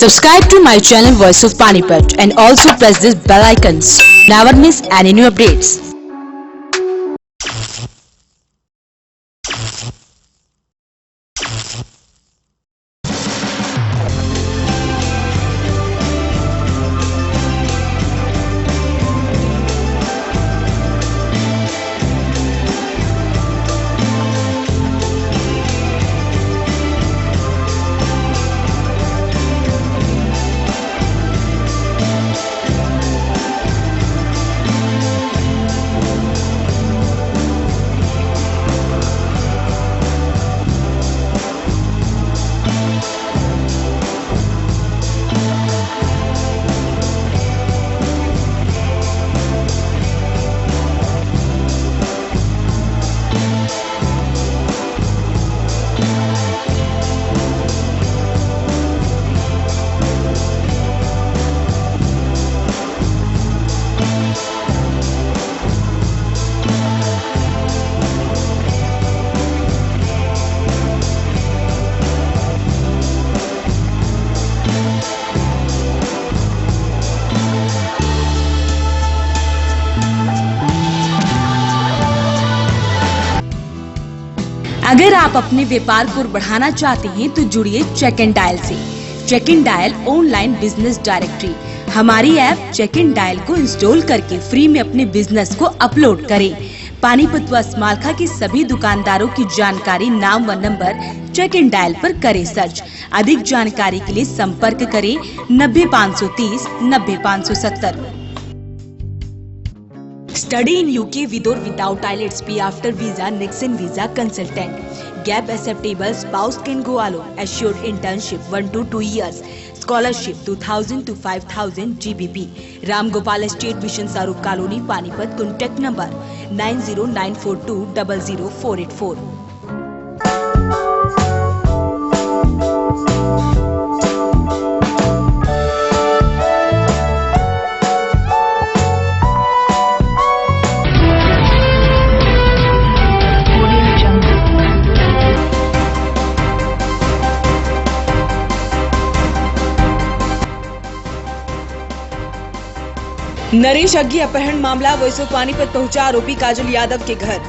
Subscribe to my channel Voice of Panipat and also press this bell icons. Never miss any new updates. अगर आप अपने व्यापार को बढ़ाना चाहते हैं तो जुड़िए चेक एंड डायल से। Check and Dial online business directory. हमारी ऐप चेक एंड डायल को इंस्टॉल करके फ्री में अपने बिजनेस को अपलोड करें। पानीपत व स्मारका के सभी दुकानदारों की जानकारी, नाम व नंबर चेक एंड डायल पर करें सर्च। अधिक जानकारी के लिए संपर्क करें 90 530 90 570। Study in UK with or without IELTS, P after visa, Nixon visa consultant. Gap acceptable, spouse can go alone. Assured internship 1 to 2 years. Scholarship 2000 to 5000 GBP. Ram Gopal Estate Mission Sarup Colony, Panipat. Contact number 90942 00484. Naresh अग्गी अपहरण मामला। Voice of Panipat पहुंचा आरोपी काजल यादव के घर।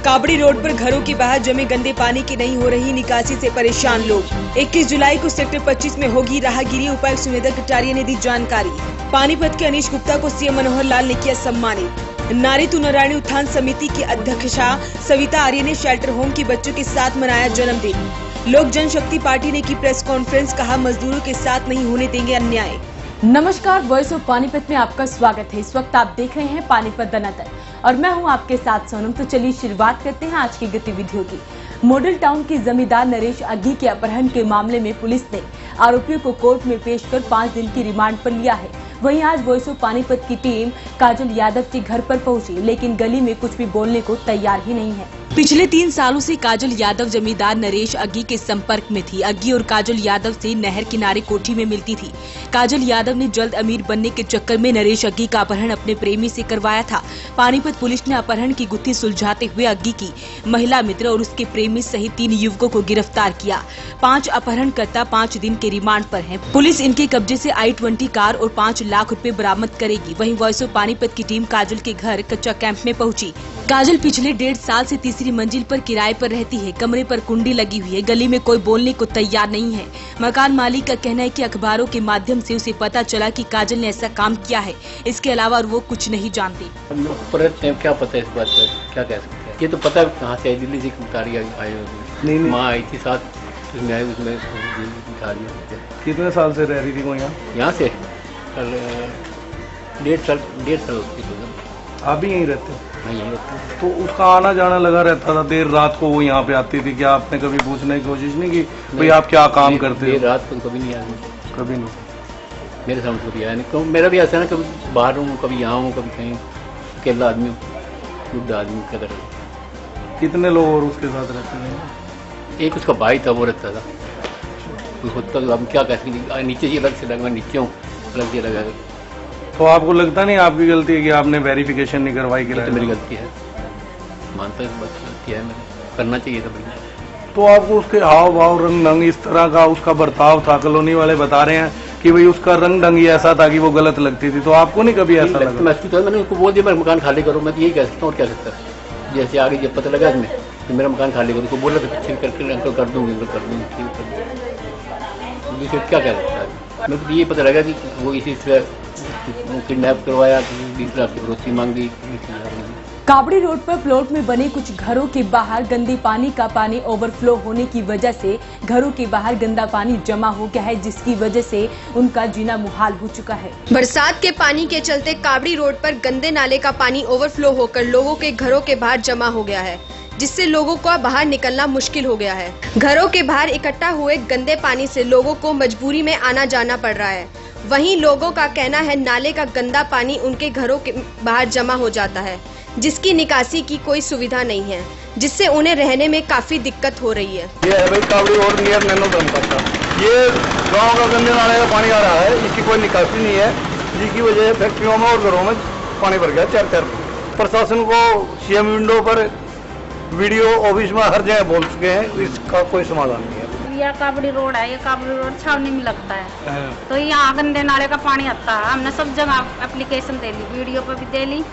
Kabadi road पर घरों के बाहर जमे गंदे पानी की नहीं हो रही निकासी से परेशान लोग। 21 जुलाई को सेक्टर 25 में होगी राहगिरी। उपायुक्त सुमेधा कटारिया ने दी जानकारी। पानीपत के अनीश गुप्ता को सीएम मनोहर लाल ने किया सम्मानित। नारी तू नारायणी उत्थान समिति की अध्यक्षा सविता आर्य ने शेल्टर होम के बच्चों के साथ मनाया जन्मदिन। लोक जनशक्ति पार्टी ने की प्रेस कॉन्फ्रेंस, कहा मजदूरों के साथ नहीं होने देंगे अन्याय। नमस्कार, वॉइस ऑफ पानीपत में आपका स्वागत है। इस वक्त आप देख रहे हैं पानीपत दनातर और मैं हूं आपके साथ सोनम। तो चलिए शुरुआत करते हैं आज की गतिविधियों की। मॉडल टाउन के जमींदार नरेश अग्गी के अपहरण के मामले में पुलिस ने आरोपियों को कोर्ट में पेश कर 5 दिन की रिमांड पर लिया है। वहीं आज वॉइस ऑफ पानीपत की टीम काजल यादव के घर पर पहुंची, लेकिन गली में कुछ भी बोलने को तैयार ही नहीं है। पिछले 3 सालों से काजल यादव जमींदार नरेश अग्गी के संपर्क में थी। अग्गी और काजल यादव से नहर किनारे कोठी में मिलती थी। काजल यादव ने जल्द अमीर बनने के चक्कर में नरेश अग्गी का अपहरण अपने प्रेमी से करवाया था। पानीपत पुलिस ने अपहरण की गुत्थी सुलझाते हुए अग्गी की महिला मित्र और उसके प्रेमी सहित 3 युवकों को गिरफ्तार किया। 5 अपहरणकर्ता 5 दिन के रिमांड पर हैं। पुलिस इनके कब्जे से i20 कार और 5 लाख रुपए बरामद करेगी। वहीं वॉइस ऑफ पानीपत की टीम काजल के घर कच्चा कैंप में पहुंची। काजल पिछले 1.5 साल से तीसरी मंजिल पर किराए पर रहती है। कमरे पर कुंडी लगी हुई है। गली में कोई बोलने को तैयार नहीं है। मकान मालिक का कहना है कि अखबारों के माध्यम से उसे पता चला कि काजल ने ऐसा काम किया है। इसके अलावा और वो कुछ नहीं जानती। क्या पता है इस बात पर, क्या कह सकते हैं। ये तो पता है कहाँ से आई, दिल्ली से गिरफ्तारी आई होगी। माँ आई थी साथ, उसमें आई, उसमें गिरफ्तारी। कितने साल से रह रही थी वो यहाँ से? 1.5 साल आप भी यहीं रहते? हाँ, यहीं रहते। तो उसका आना जाना लगा रहता था। देर रात को वो यहाँ पे आती थी। क्या आपने कभी पूछने की कोशिश नहीं की भाई आप क्या काम करते हो? देर रात को कभी नहीं आया। कभी नहीं मेरे सामने कभी आया नहीं। तो मेरा भी ऐसा है ना, कभी बाहर हूँ, कभी यहाँ हूँ, कभी कहीं। अकेला आदमी हूँ, बुढ़ा आदमी का तरह। कितने लोग और उसके साथ रहते हैं? एक उसका भाई था, वो रहता था। उसको तक हम क्या कहते हैं, नीचे ही अलग से लगा, नीचे हूँ अलग से लगा। तो आपको लगता नहीं आपकी गलती है कि आपने वेरिफिकेशन नहीं करवाई? तो मेरी गलती है, मानता है गलती है, मैंने करना चाहिए था बढ़िया। तो आपको उसके हाव भाव रंग इस तरह का उसका बर्ताव था, कॉलोनी वाले बता रहे हैं कि भाई उसका रंग ढंग ही ऐसा था कि वो गलत लगती थी, तो आपको नहीं कभी ऐसा लगा? महसूस हुआ, मैंने उसको बोल दिया मेरा मकान खाली करो, मैं तो यही कह सकता हूँ और क्या सकता है। जैसे आगे जब पता लगा इसमें कि मेरा मकान खाली करो, उसको बोला तो ठीक करके अंकल कर दूँगी, अंकल कर दूँगी, ठीक कर दूँगी, क्या कह सकता है। मेरे को यही पता लगा कि वो इसी से किडनैप करवाया, 20 लाख की फरोख्ती मांगी। काबड़ी रोड पर प्लॉट में बने कुछ घरों के बाहर गंदे पानी का पानी ओवरफ्लो होने की वजह से घरों के बाहर गंदा पानी जमा हो गया है, जिसकी वजह से उनका जीना मुहाल हो चुका है। बरसात के पानी के चलते काबड़ी रोड पर गंदे नाले का पानी ओवरफ्लो होकर लोगों के घरों के बाहर जमा हो गया है, जिससे लोगों को बाहर निकलना मुश्किल हो गया है। घरों के बाहर इकट्ठा हुए गंदे पानी से लोगों को मजबूरी में आना जाना पड़ रहा है। वहीं लोगों का कहना है नाले का गंदा पानी उनके घरों के बाहर जमा हो जाता है, जिसकी निकासी की कोई सुविधा नहीं है, जिससे उन्हें रहने में काफी दिक्कत हो रही है। ये है भाई काबड़ी रोड नियर नैनो धर्मशाला, ये गांव का गंदे नाले का पानी आ रहा है, इसकी कोई निकासी नहीं है, जिसकी वजह से फैक्ट्रियों में और घरों में पानी भर गया 4-4 फुट। प्रशासन को सीएम विंडो पर, वीडियो ऑफिस में हर जगह बोल चुके हैं, इसका कोई समाधान नहीं है। यह काबड़ी रोड है, ये काबड़ी रोड छावनी में लगता है, तो यहाँ गंदे नाले का पानी आता है। हमने सब जगह एप्लीकेशन दे ली, वीडियो पे भी दे ली,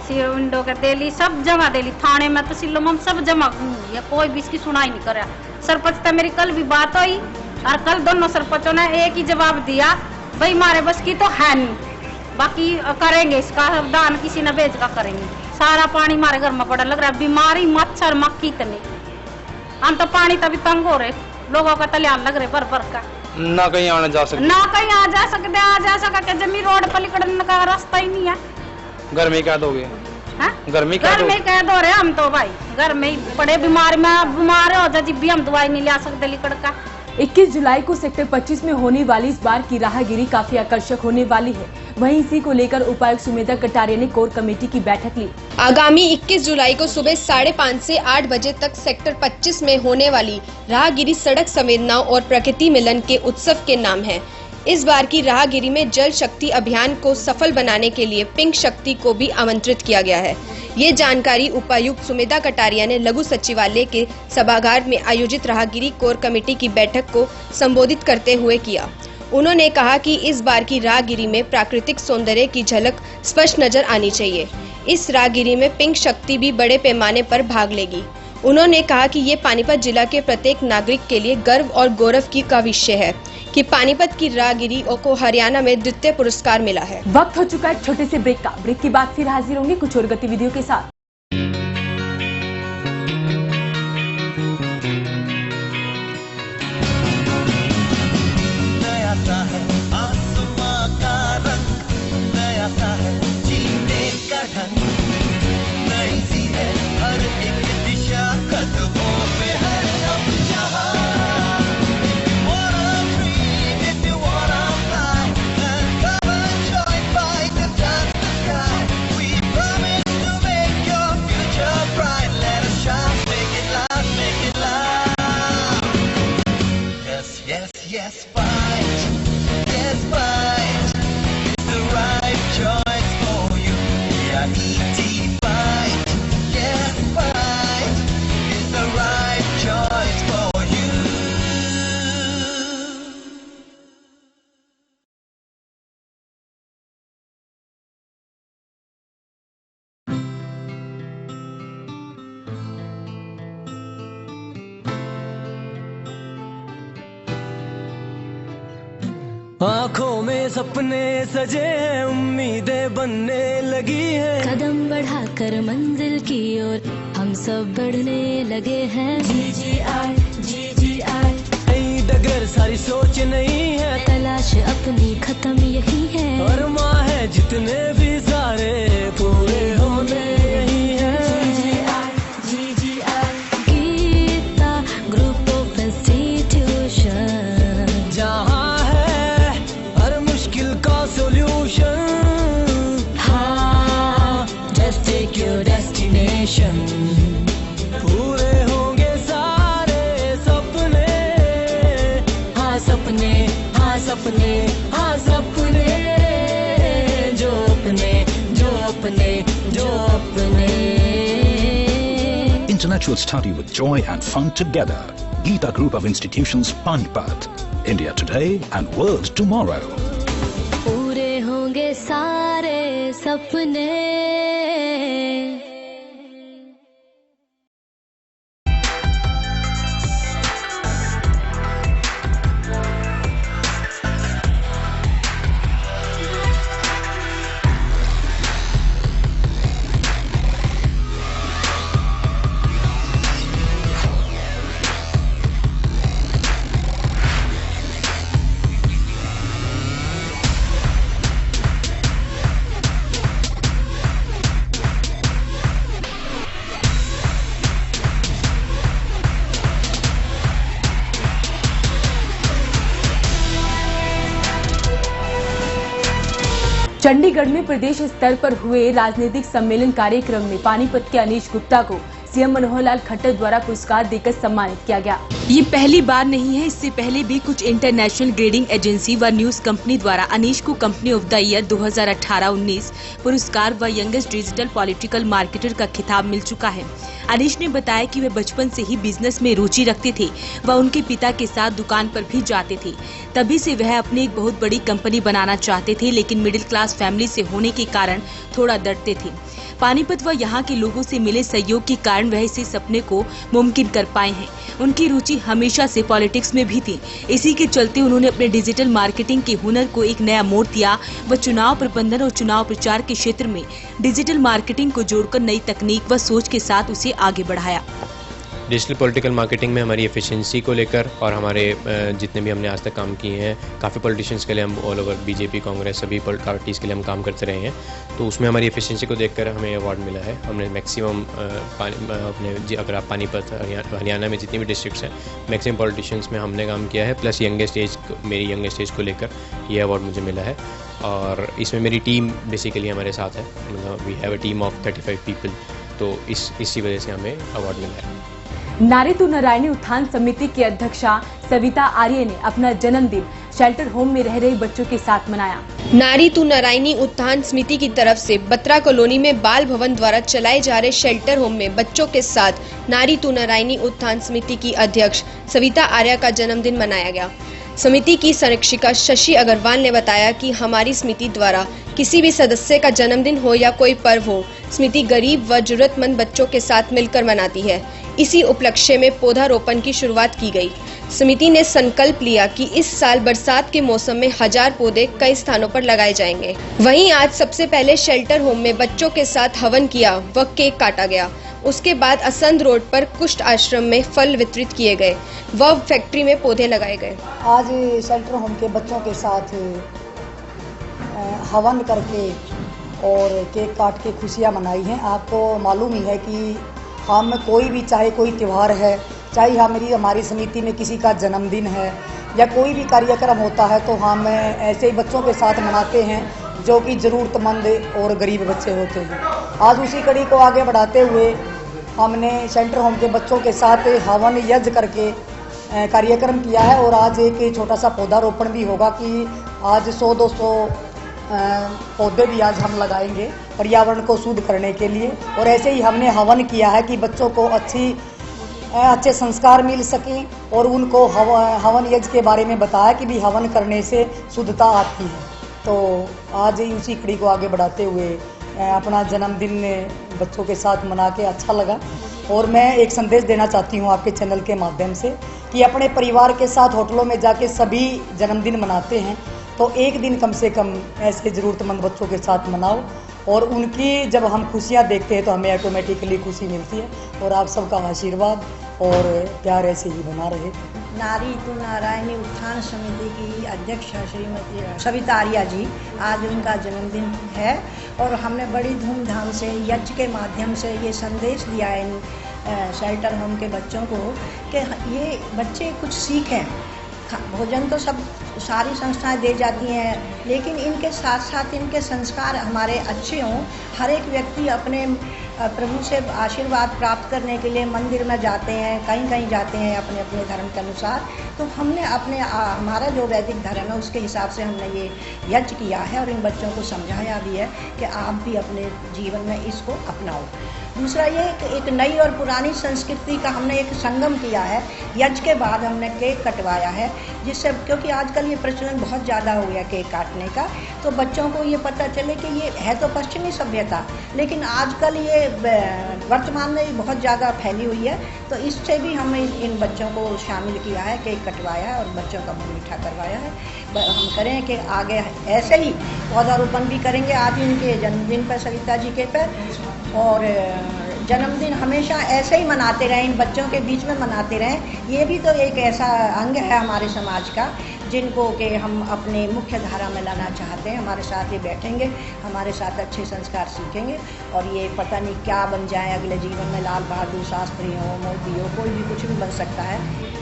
सीएम विंडो के दे ली, सब जगह दे ली, थाने में तहसीलों में सब जमा हुई, कोई भी इसकी सुनाई नहीं करे। सरपंच से मेरी कल भी बात हुई और कल दोनों सरपंचों ने एक ही जवाब दिया, भाई हमारे बस की तो है नहीं, बाकी करेंगे, इसका दान किसी ने भेज का करेंगे। सारा पानी हमारे घर में पड़ा लग रहा है, बीमारी मच्छर मक्खी इतने, हम तो पानी तभी तंग हो रहे, लोगों का तलियान लग रहे भर का, ना कहीं आने जा सकते, ना कहीं आ जा सका जमीन रोड पर निकलने का रास्ता ही नहीं है। घर में कैद हो गए, घर में कैद हो रहे हम तो भाई, घर में ही पड़े, बीमार हो जाए भी हम दवाई नहीं ला सकते लिकड़ का। 21 जुलाई को सेक्टर 25 में होने वाली इस बार की राहगिरी काफी आकर्षक होने वाली है। वहीं इसी को लेकर उपायुक्त सुमेधा कटारिया ने कोर कमेटी की बैठक ली। आगामी 21 जुलाई को सुबह 5:30 से 8 बजे तक सेक्टर 25 में होने वाली राहगिरी सड़क संवेदनाओं और प्रकृति मिलन के उत्सव के नाम है। इस बार की राहगिरी में जल शक्ति अभियान को सफल बनाने के लिए पिंक शक्ति को भी आमंत्रित किया गया है। ये जानकारी उपायुक्त सुमेधा कटारिया ने लघु सचिवालय के सभागार में आयोजित राहगिरी कोर कमेटी की बैठक को संबोधित करते हुए किया। उन्होंने कहा कि इस बार की राहगिरी में प्राकृतिक सौंदर्य की झलक स्पष्ट नजर आनी चाहिए। इस राहगिरी में पिंक शक्ति भी बड़े पैमाने पर भाग लेगी। उन्होंने कहा कि ये पानीपत जिला के प्रत्येक नागरिक के लिए गर्व और गौरव की का विषय है कि पानीपत की राहगिरी को हरियाणा में द्वितीय पुरस्कार मिला है। वक्त हो चुका है छोटे से ब्रेक का। ब्रेक के बाद फिर हाजिर होंगे कुछ और गतिविधियों के साथ। नया सा है आसमां का रंग, नया सा है जीने का ढंग, नई सी है हर एक दिशा, कदमों पे है अब जहां। Yes, fight. Yes, fight. It's the right choice for you. Yeah, E.T. fight. Yeah, fight. It's the right choice for you. आँखों में सपने सजे हैं, उम्मीदें बनने लगी हैं, कदम बढ़ाकर मंजिल की ओर हम सब बढ़ने लगे हैं। GGI नई डगर सारी सोच नहीं है, तलाश अपनी खत्म यही है, और माँ है जितने भी सारे पूरे होने यही है। GGI Geeta group of institution, जहाँ solution, हाँ, just take your destination, पूरे होंगे सारे सपने, हाँ सपने, हाँ सपने, हाँ सपने, जो अपने, जो अपने, जो अपने। Intellectual study with joy and fun together. Geeta Group of Institutions, Panipat. India today and world tomorrow. पूरे होंगे सारे सपने। चंडीगढ़ में प्रदेश स्तर पर हुए राजनीतिक सम्मेलन कार्यक्रम में पानीपत के अनीश गुप्ता को सीएम मनोहर लाल खट्टर द्वारा पुरस्कार देकर सम्मानित किया गया। ये पहली बार नहीं है, इससे पहले भी कुछ इंटरनेशनल ग्रेडिंग एजेंसी व न्यूज कंपनी द्वारा अनीश को कंपनी ऑफ द ईयर 2018-19 पुरस्कार व यंगेस्ट डिजिटल पॉलिटिकल मार्केटर का खिताब मिल चुका है। अनीश ने बताया कि वे बचपन से ही बिजनेस में रुचि रखते थे व उनके पिता के साथ दुकान पर भी जाते थे। तभी से वह अपनी एक बहुत बड़ी कंपनी बनाना चाहते थे, लेकिन मिडिल क्लास फैमिली से होने के कारण थोड़ा डरते थे। पानीपत व यहाँ के लोगों से मिले सहयोग के कारण वह इस सपने को मुमकिन कर पाए हैं। उनकी रुचि हमेशा से पॉलिटिक्स में भी थी। इसी के चलते उन्होंने अपने डिजिटल मार्केटिंग के हुनर को एक नया मोड़ दिया व चुनाव प्रबंधन और चुनाव प्रचार के क्षेत्र में डिजिटल मार्केटिंग को जोड़कर नई तकनीक व सोच के साथ उसे आगे बढ़ाया। डिजिटल पॉलिटिकल मार्केटिंग में हमारी एफिशिएंसी को लेकर और हमारे जितने भी हमने आज तक काम किए हैं, काफ़ी पॉलिटिशियंस के लिए हम ऑल ओवर बीजेपी, कांग्रेस, सभी पार्टीज़ के लिए हम काम करते रहे हैं, तो उसमें हमारी एफिशिएंसी को देखकर हमें अवार्ड मिला है। हमने मैक्सिमम अपने अगर आप पानीपत हरियाणा में जितनी भी डिस्ट्रिक्ट्स हैं, मैक्सिमम पॉलिटिशियंस में हमने काम किया है। प्लस यंगेस्ट एज, मेरी यंगेस्ट एज को लेकर ये अवार्ड मुझे मिला है और इसमें मेरी टीम बेसिकली हमारे साथ है। We have a team of 35 people, तो इसी वजह से हमें अवार्ड मिला है। नारी तो नारायणी उत्थान समिति की अध्यक्षा सविता आर्य ने अपना जन्मदिन शेल्टर होम में रह रहे बच्चों के साथ मनाया। नारी तू नारायणी उत्थान समिति की तरफ से बत्रा कॉलोनी में बाल भवन द्वारा चलाए जा रहे शेल्टर होम में बच्चों के साथ नारी तू नारायणी उत्थान समिति की अध्यक्ष सविता आर्य का जन्मदिन मनाया गया। समिति की संरक्षिका शशि अग्रवाल ने बताया कि हमारी समिति द्वारा किसी भी सदस्य का जन्मदिन हो या कोई पर्व हो, समिति गरीब व जरूरतमंद बच्चों के साथ मिलकर मनाती है। इसी उपलक्ष्य में पौधारोपण की शुरुआत की गई। समिति ने संकल्प लिया कि इस साल बरसात के मौसम में 1000 पौधे कई स्थानों पर लगाए जाएंगे। वहीं आज सबसे पहले शेल्टर होम में बच्चों के साथ हवन किया व केक काटा गया। उसके बाद असंध रोड पर कुष्ठ आश्रम में फल वितरित किए गए व फैक्ट्री में पौधे लगाए गए। आज शेल्टर होम के बच्चों के साथ हवन करके और केक काट के खुशियाँ मनाई हैं। आपको मालूम ही है कि हम कोई भी, चाहे कोई त्यौहार है, चाहे हमारी समिति में किसी का जन्मदिन है या कोई भी कार्यक्रम होता है, तो हम ऐसे ही बच्चों के साथ मनाते हैं जो कि ज़रूरतमंद और गरीब बच्चे होते हैं। आज उसी कड़ी को आगे बढ़ाते हुए हमने शेल्टर होम के बच्चों के साथ हवन यज्ञ करके कार्यक्रम किया है और आज एक छोटा सा पौधारोपण भी होगा कि आज 100-200 पौधे भी आज हम लगाएंगे पर्यावरण को शुद्ध करने के लिए। और ऐसे ही हमने हवन किया है कि बच्चों को अच्छे संस्कार मिल सकें और उनको हवन यज्ञ के बारे में बताया कि भी हवन करने से शुद्धता आती है। तो आज ही उसी कड़ी को आगे बढ़ाते हुए अपना जन्मदिन बच्चों के साथ मना के अच्छा लगा। और मैं एक संदेश देना चाहती हूँ आपके चैनल के माध्यम से कि अपने परिवार के साथ होटलों में जाके सभी जन्मदिन मनाते हैं, तो एक दिन कम से कम ऐसे ज़रूरतमंद बच्चों के साथ मनाओ और उनकी जब हम खुशियाँ देखते हैं तो हमें ऑटोमेटिकली खुशी मिलती है। और आप सबका आशीर्वाद और प्यार ऐसे ही बना रहे। नारी तो नारायणी उत्थान समिति की अध्यक्ष श्रीमती सविता आर्य जी, आज उनका जन्मदिन है और हमने बड़ी धूमधाम से यज्ञ के माध्यम से ये संदेश दिया है इन शेल्टर होम के बच्चों को कि ये बच्चे कुछ सीखें। भोजन तो सब सारी संस्थाएं दे जाती हैं, लेकिन इनके साथ साथ इनके संस्कार हमारे अच्छे हों। हर एक व्यक्ति अपने प्रभु से आशीर्वाद प्राप्त करने के लिए मंदिर में जाते हैं, कहीं कहीं जाते हैं अपने अपने धर्म के अनुसार। तो हमने अपने हमारा जो वैदिक धर्म है उसके हिसाब से हमने ये यज्ञ किया है और इन बच्चों को समझाया भी है कि आप भी अपने जीवन में इसको अपनाओ। दूसरा ये एक नई और पुरानी संस्कृति का हमने एक संगम किया है। यज्ञ के बाद हमने केक कटवाया है, जिससे क्योंकि आजकल ये प्रचलन बहुत ज़्यादा हो गया केक काटने का, तो बच्चों को ये पता चले कि ये है तो पश्चिमी सभ्यता, लेकिन आजकल ये वर्तमान में बहुत ज़्यादा फैली हुई है। तो इससे भी हमने इन बच्चों को शामिल किया है, केक कटवाया है और बच्चों का मुँह मीठा करवाया है। हम करें कि आगे ऐसे ही पौधारोपण भी करेंगे आज इनके जन्मदिन पर, सविता जी के पर, और जन्मदिन हमेशा ऐसे ही मनाते रहें, इन बच्चों के बीच में मनाते रहें। ये भी तो एक ऐसा अंग है हमारे समाज का जिनको कि हम अपने मुख्य धारा में लाना चाहते हैं। हमारे साथ ये बैठेंगे, हमारे साथ अच्छे संस्कार सीखेंगे और ये पता नहीं क्या बन जाए अगले जीवन में, लाल बहादुर शास्त्री हो, मोदी हो, कोई भी कुछ भी बन सकता है।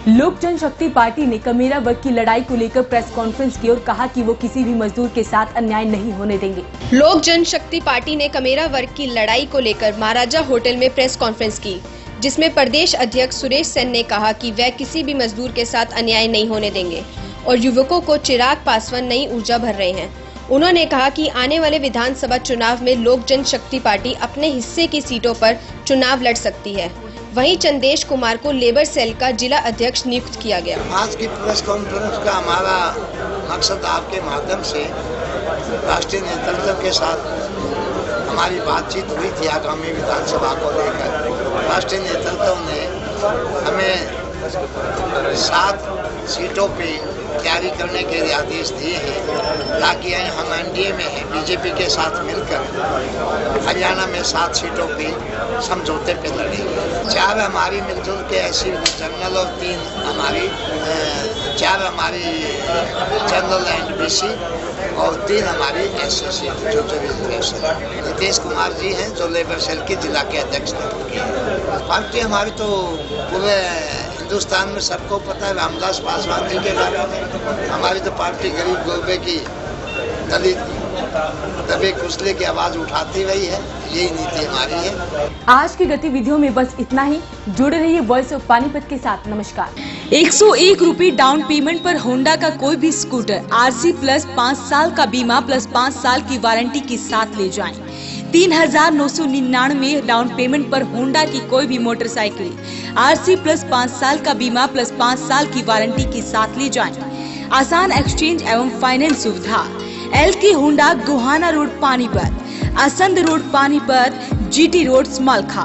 लोक जनशक्ति पार्टी ने कमेरा वर्ग की लड़ाई को लेकर प्रेस कॉन्फ्रेंस की और कहा कि वो किसी भी मजदूर के साथ अन्याय नहीं होने देंगे। लोक जनशक्ति पार्टी ने कमेरा वर्ग की लड़ाई को लेकर महाराजा होटल में प्रेस कॉन्फ्रेंस की, जिसमें प्रदेश अध्यक्ष सुरेश सेन ने कहा कि वह किसी भी मजदूर के साथ अन्याय नहीं होने देंगे और युवकों को चिराग पासवान नई ऊर्जा भर रहे हैं। उन्होंने कहा कि आने वाले विधानसभा चुनाव में लोक जनशक्ति पार्टी अपने हिस्से की सीटों पर चुनाव लड़ सकती है। वहीं चंदेश कुमार को लेबर सेल का जिला अध्यक्ष नियुक्त किया गया। आज की प्रेस कॉन्फ्रेंस का हमारा मकसद आपके माध्यम से राष्ट्रीय नेतृत्व के साथ हमारी बातचीत हुई थी आगामी विधानसभा को लेकर। राष्ट्रीय नेतृत्व ने हमें 7 सीटों पे तैयारी करने के लिए आदेश दिए हैं, ताकि हम एनडीए में हैं, बीजेपी के साथ मिलकर हरियाणा में 7 सीटों पे समझौते पे लड़ेंगे। 4 हमारी मिलजुल के ऐसी जनरल और 3 हमारी 4 हमारी जनरल एंड बीसी और 3 हमारी एसएससी जो रिजर्वेशन। नीतीश कुमार जी हैं जो लेबर सेल के जिला के अध्यक्ष हैं। पार्टी हमारी तो पूरे हिंदुस्तान में सबको पता है रामदास पासवान जी के बारे में। हमारी तो पार्टी गरीब गुरबे की, दलित दबे कुचले की आवाज उठाती रही है, यही नीति हमारी है। आज की गतिविधियों में बस इतना ही। जुड़े रहिए वॉइस ऑफ पानीपत के साथ। नमस्कार। 101 रुपये डाउन पेमेंट पर होंडा का कोई भी स्कूटर आरसी प्लस 5 साल का बीमा प्लस 5 साल की वारंटी के साथ ले जाएं। 3,999 डाउन पेमेंट पर होंडा की कोई भी मोटरसाइकिल आरसी प्लस 5 साल का बीमा प्लस 5 साल की वारंटी के साथ ले जाएं। आसान एक्सचेंज एवं फाइनेंस सुविधा। L K Honda Gohana road Panipat, Asandh road Panipat, GT road स्मलखा।